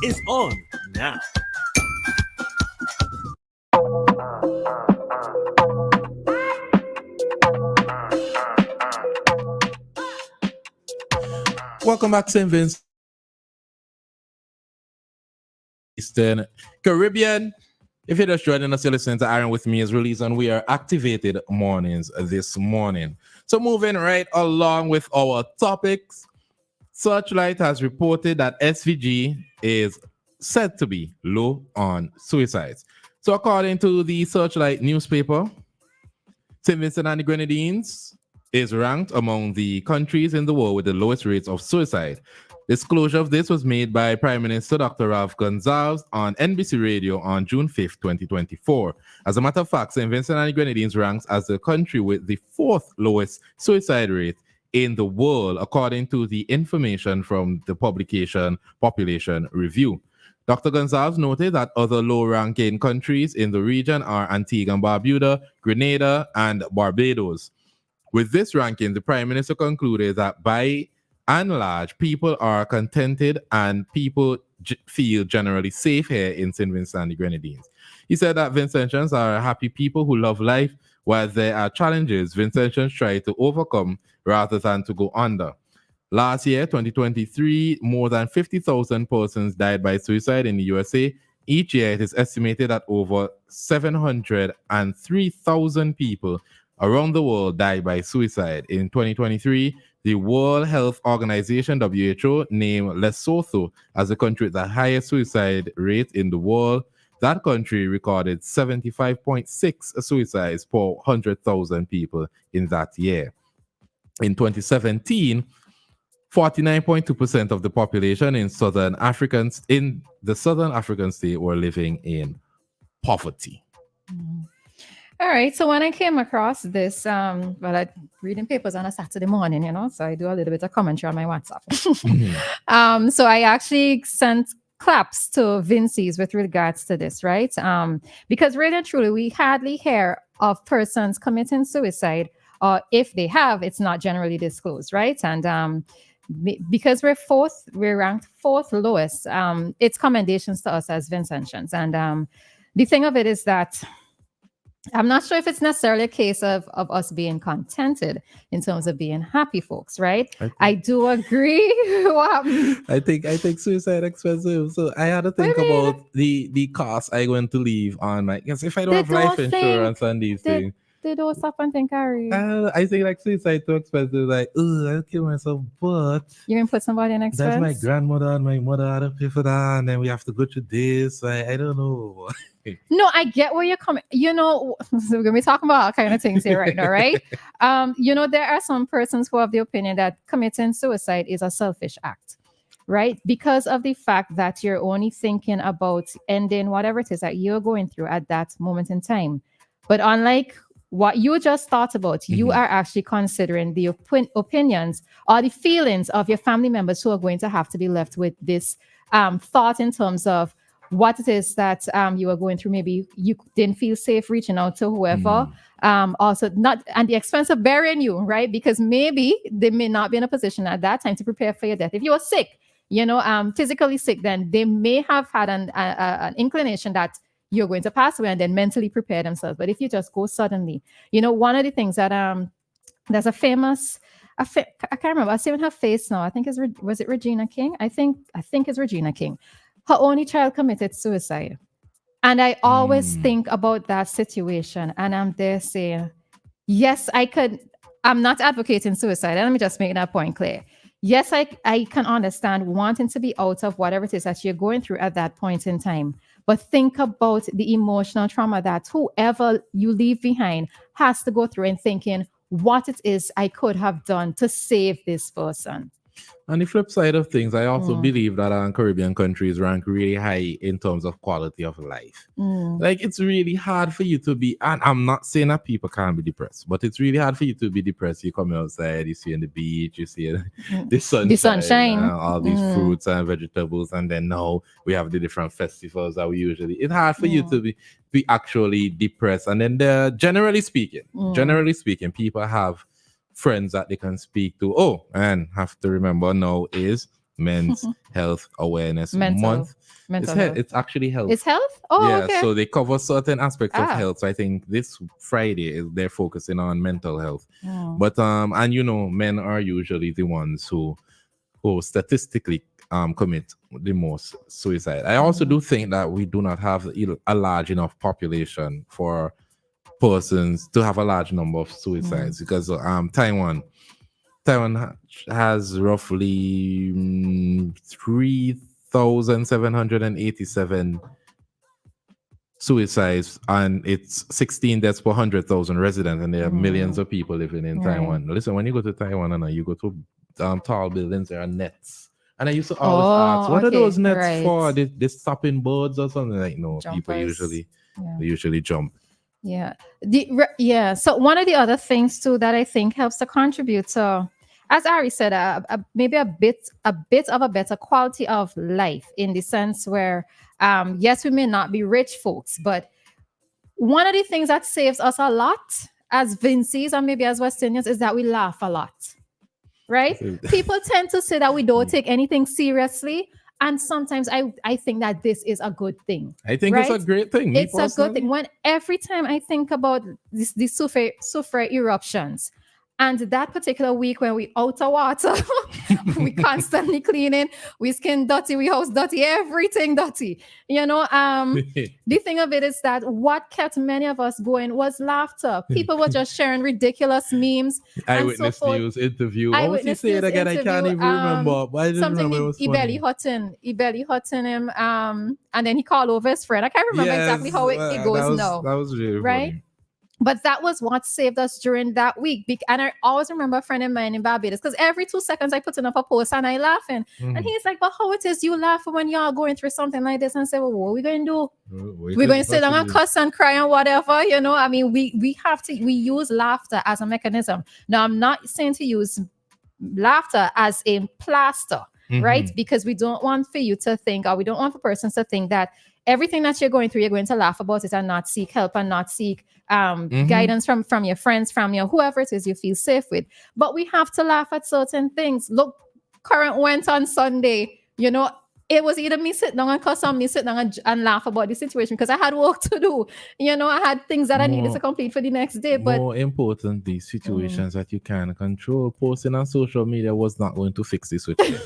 is on now. Welcome back, St. Vincent Eastern Caribbean. If you're just joining us, you're listening to Aaron with me as Roleza, and we are activated mornings this morning. So moving right along with our topics, Searchlight has reported that SVG is said to be low on suicides. So according to the Searchlight newspaper, St. Vincent and the Grenadines is ranked among the countries in the world with the lowest rates of suicide. Disclosure of this was made by Prime Minister Dr. Ralph Gonsalves on NBC Radio on June 5th, 2024. As a matter of fact, St. Vincent and the Grenadines ranks as the country with the fourth lowest suicide rate in the world, according to the information from the publication Population Review. Dr. Gonsalves noted that other low-ranking countries in the region are Antigua and Barbuda, Grenada, and Barbados. With this ranking, the Prime Minister concluded that by and large, people are contented and people feel generally safe here in St. Vincent and the Grenadines. He said that Vincentians are happy people who love life, while there are challenges Vincentians try to overcome rather than to go under. Last year, 2023, more than 50,000 persons died by suicide in the USA. Each year, it is estimated that over 703,000 people around the world die by suicide. In 2023, the World Health Organization, WHO, named Lesotho as the country with the highest suicide rate in the world. That country recorded 75.6 suicides per 100,000 people in that year. In 2017, 49.2% of the population in the Southern African state were living in poverty. All right. So when I came across this, I'm reading papers on a Saturday morning, so I do a little bit of commentary on my WhatsApp. So I actually sent claps to Vinci's with regards to this, right? Because really and truly, we hardly hear of persons committing suicide, or if they have, it's not generally disclosed, right? And because we're ranked fourth lowest, it's commendations to us as Vincentians. And the thing of it is that I'm not sure if it's necessarily a case of us being contented in terms of being happy folks, right? I do agree. I think suicide expensive. So I had to think about the cost I going to leave on my, because if I don't have life insurance and these things. They don't stop and think, Harry. I think like suicide too expensive. Like, I'll kill myself, but you're gonna put somebody in expense. That's my grandmother and my mother had to pay for that, and then we have to go through this. I don't know. No, I get where you're coming. So we're gonna be talking about all kind of things here right now, right? There are some persons who have the opinion that committing suicide is a selfish act, right? Because of the fact that you're only thinking about ending whatever it is that you're going through at that moment in time. But unlike what you just thought about, you are actually considering the opinions or the feelings of your family members who are going to have to be left with this thought in terms of what it is that you are going through. Maybe you didn't feel safe reaching out to whoever. Also, not at the expense of burying you, right? Because maybe they may not be in a position at that time to prepare for your death. If you are sick, physically sick, then they may have had an inclination that you're going to pass away and then mentally prepare themselves. But if you just go suddenly, one of the things that there's a famous, I can't remember, I see her face now. I think was it Regina King? I think it's Regina King. Her only child committed suicide. And I always think about that situation, and I'm there saying, yes, I'm not advocating suicide. Let me just make that point clear. Yes, I can understand wanting to be out of whatever it is that you're going through at that point in time. But think about the emotional trauma that whoever you leave behind has to go through and thinking what it is I could have done to save this person. On the flip side of things, I also believe that Caribbean countries rank really high in terms of quality of life. Like, it's really hard for you to be, and I'm not saying that people can't be depressed, but it's really hard for you to be depressed. You come outside, you see on the beach, you see the sunshine. All these fruits and vegetables, and then now we have the different festivals that we usually, it's hard for you to be actually depressed. And then generally speaking, people have friends that they can speak to. Oh, and have to remember now is Men's Health Awareness Mental Month. mental health. It's actually health. It's health? Oh, Yeah, okay. so they cover certain aspects of Ah. health. So I think this Friday is they're focusing on mental health. Mm. But and men are usually the ones who statistically commit the most suicide. I also do think that we do not have a large enough population for persons to have a large number of suicides because Taiwan has roughly 3,787 suicides, and it's 16 deaths per 100,000 residents, and there are millions of people living in Taiwan. Listen, when you go to Taiwan, and you go to tall buildings, there are nets. And I used to always ask, what are those nets for? They stopping birds or something? Like, no, people usually jump. Yeah. So one of the other things too that I think helps to contribute to, as Ari said, maybe a bit of a better quality of life, in the sense where, yes, we may not be rich folks, but one of the things that saves us a lot as Vincies and maybe as West Indians is that we laugh a lot, right? People tend to say that we don't take anything seriously. And sometimes I think that this is a good thing. I think it's a great thing. It's a good thing. Every time I think about these sulfur eruptions, and that particular week when we out of water, we constantly cleaning, we skin dirty, we house dirty, everything dirty. The thing of it is that what kept many of us going was laughter. People were just sharing ridiculous memes. Eyewitness news interview. What was he saying again? I can't even remember. But I didn't remember. He belly hotting him. And then he called over his friend. I can't remember exactly how it goes now. That was really right. Funny. But that was what saved us during that week. And I always remember a friend of mine in Barbados, because every 2 seconds I put up a post and I laughing. And he's like, but how it is you laugh when y'all going through something like this? And I say, well, what are we going to do? We're going to sit down and cuss and cry and whatever, I mean, we use laughter as a mechanism. Now, I'm not saying to use laughter as a plaster, right? Because we don't want for you to think, or we don't want for persons to think that everything that you're going through, you're going to laugh about it and not seek help and not seek guidance from your friends, from your whoever it is you feel safe with. But we have to laugh at certain things. Look, current went on Sunday. It was either me sit down and cuss, or me sit down and laugh about the situation, because I had work to do. I had things that I needed to complete for the next day. But more important, these situations that you can control. Posting on social media was not going to fix this with you.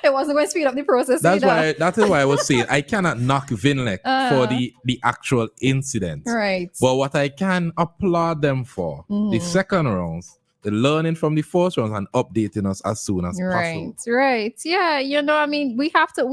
It wasn't going to speed up the process. That is why I was saying I cannot knock Vinlek for the actual incident. Right. But what I can applaud them for, the second rounds, the learning from the first rounds and updating us as soon as possible. Right. Yeah. I mean, we have to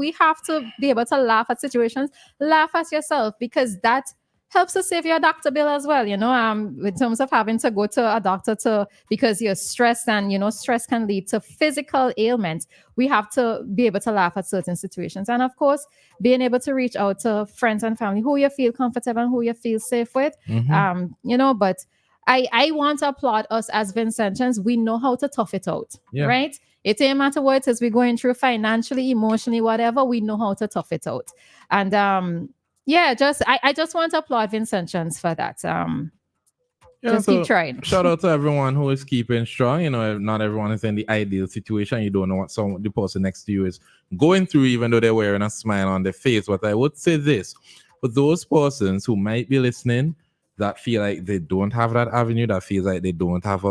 be able to laugh at situations, laugh at yourself, because that helps to save your doctor bill as well, in terms of having to go to a doctor because you're stressed, and, stress can lead to physical ailments. We have to be able to laugh at certain situations. And of course, being able to reach out to friends and family who you feel comfortable and who you feel safe with, but I want to applaud us as Vincentians. We know how to tough it out, right? It ain't matter what it is we're going through financially, emotionally, whatever, we know how to tough it out. And, I just want to applaud Vincentians for that. Just keep trying. Shout out to everyone who is keeping strong. Not everyone is in the ideal situation. You don't know what the person next to you is going through, even though they're wearing a smile on their face. But I would say this, for those persons who might be listening that feel like they don't have that avenue, that feels like they don't have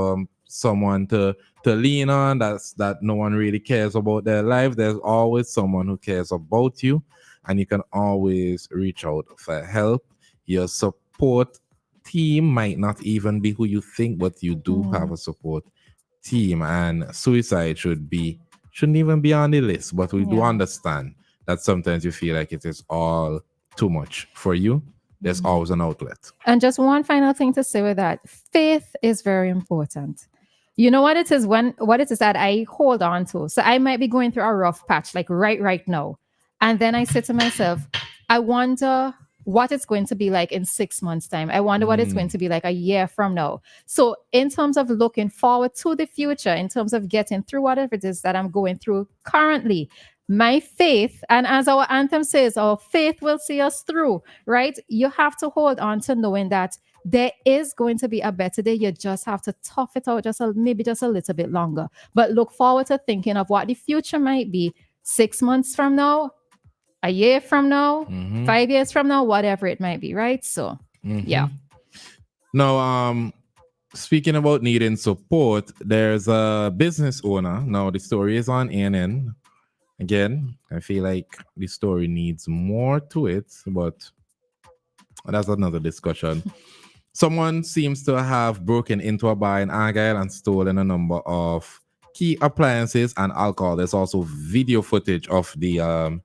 someone to lean on, that no one really cares about their life, there's always someone who cares about you. And you can always reach out for help. Your support team might not even be who you think, but you do have a support team. And suicide shouldn't even be on the list. But we do understand that sometimes you feel like it is all too much for you. There's always an outlet. And just one final thing to say with that: faith is very important. You know what it is that I hold on to. So I might be going through a rough patch, like right now. And then I say to myself, I wonder what it's going to be like in 6 months' time. I wonder what it's going to be like a year from now. So in terms of looking forward to the future, in terms of getting through whatever it is that I'm going through currently, my faith, and as our anthem says, our faith will see us through, right? You have to hold on to knowing that there is going to be a better day. You just have to tough it out maybe just a little bit longer. But look forward to thinking of what the future might be 6 months from now, a year from now, 5 years from now, whatever it might be, right? So, yeah. Now, speaking about needing support, there's a business owner. Now, the story is on ANN. Again, I feel like the story needs more to it, but that's another discussion. Someone seems to have broken into a bar in Argyle and stolen a number of key appliances and alcohol. There's also video footage of the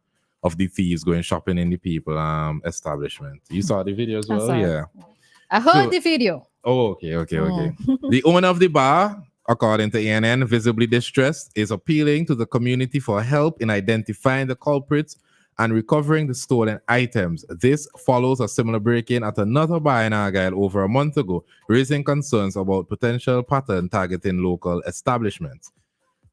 thieves going shopping in the people establishment. You saw the video as well? Yeah. I heard the video. Oh, okay. The owner of the bar, according to ANN, visibly distressed, is appealing to the community for help in identifying the culprits and recovering the stolen items. This follows a similar break-in at another bar in Argyle over a month ago, raising concerns about potential pattern targeting local establishments.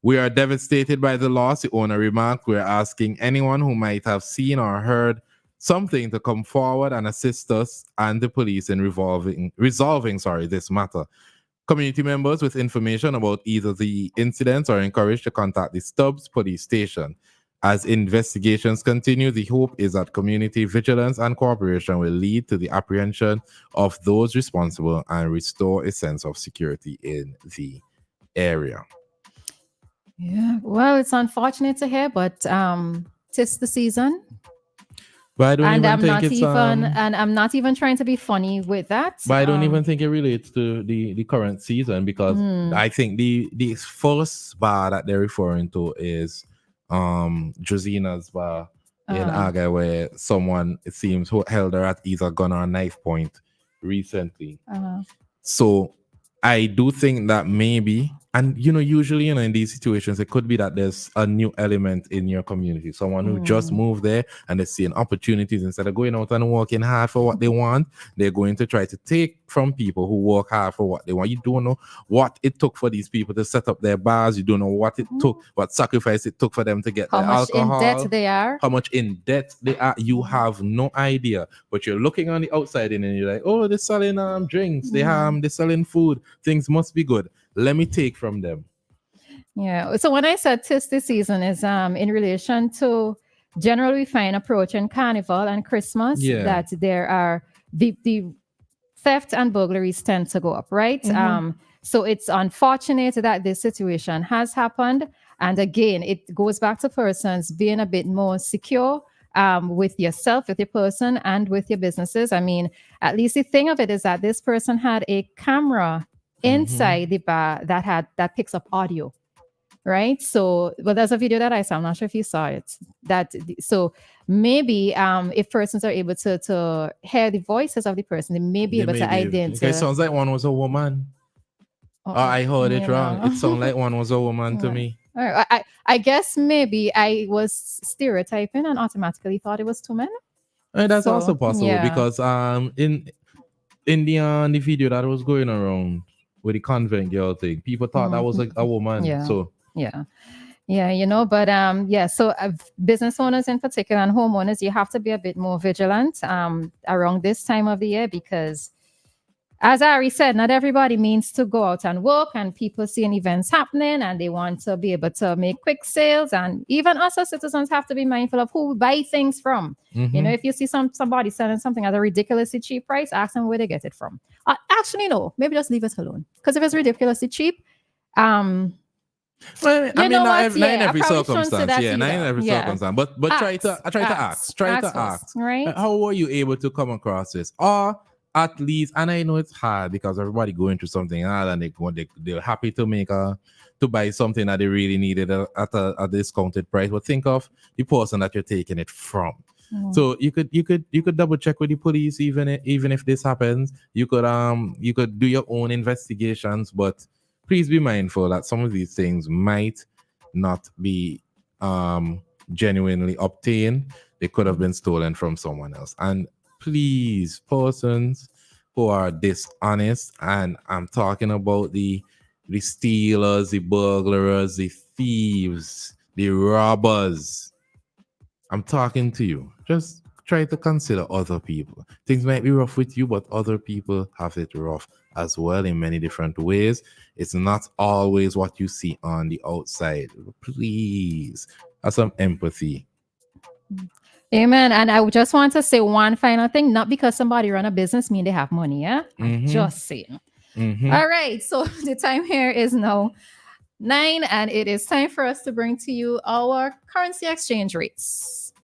We are devastated by the loss, the owner remarked. We're asking anyone who might have seen or heard something to come forward and assist us and the police in resolving this matter. Community members with information about either the incidents are encouraged to contact the Stubbs police station. As investigations continue, the hope is that community vigilance and cooperation will lead to the apprehension of those responsible and restore a sense of security in the area. Yeah, well, it's unfortunate to hear, but 'tis the season. But I don't I'm not even trying to be funny with that. But I don't even think it relates to the current season, because I think the first bar that they're referring to is Josina's bar in Argyle, where someone, it seems, who held her at either gun or knife point recently. So I do think that maybe, and usually in these situations, it could be that there's a new element in your community, someone who just moved there and they're seeing opportunities. Instead of going out and working hard for what they want, they're going to try to take from people who work hard for what they want. You don't know what it took for these people to set up their bars. You don't know what it took, what sacrifice it took for them to get their alcohol. How much in debt they are. How much in debt they are. You have no idea. But you're looking on the outside and you're like, oh, they're selling drinks. They're selling food. Things must be good. Let me take from them. Yeah. So when I said tis this season is in relation to generally we find approaching Carnival and Christmas that there are the theft and burglaries tend to go up, right? So it's unfortunate that this situation has happened. And again, it goes back to persons being a bit more secure with yourself, with your person, and with your businesses. I mean, at least the thing of it is that this person had a camera inside the bar that picks up audio, right? So, well, there's a video that I saw. I'm not sure if you saw it. So maybe if persons are able to hear the voices of the person, they may be able to identify. It sounds like one was a woman. I heard it wrong. It sounded like one was a woman to me. I guess maybe I was stereotyping and automatically thought it was two men. That's also possible because in the video that was going around with the convent girl thing, people thought that was like a woman. So so business owners in particular and homeowners, you have to be a bit more vigilant around this time of the year, because as Ari said, not everybody means to go out and work, and people seeing events happening and they want to be able to make quick sales. And even us as citizens have to be mindful of who we buy things from. If you see somebody selling something at a ridiculously cheap price, ask them where they get it from. Actually, no, maybe just leave it alone. Because if it's ridiculously cheap, not in every circumstance. Not in every circumstance. But try to ask. Right? How were you able to come across this? Or at least, and I know it's hard because everybody going through something hard, and they're happy to buy something that they really needed at a discounted price. But think of the person that you're taking it from. So you could double check with the police even if this happens. You could do your own investigations, but please be mindful that some of these things might not be genuinely obtained. They could have been stolen from someone else. And please, persons who are dishonest, and I'm talking about the stealers, the burglars, the thieves, the robbers. I'm talking to you. Just try to consider other people. Things might be rough with you, but other people have it rough as well in many different ways. It's not always what you see on the outside. Please have some empathy. Amen. And I just want to say one final thing. Not because somebody run a business mean they have money, yeah? Mhm. Just saying. Mhm. All right. So the time here is now 9, and it is time for us to bring to you our currency exchange rates.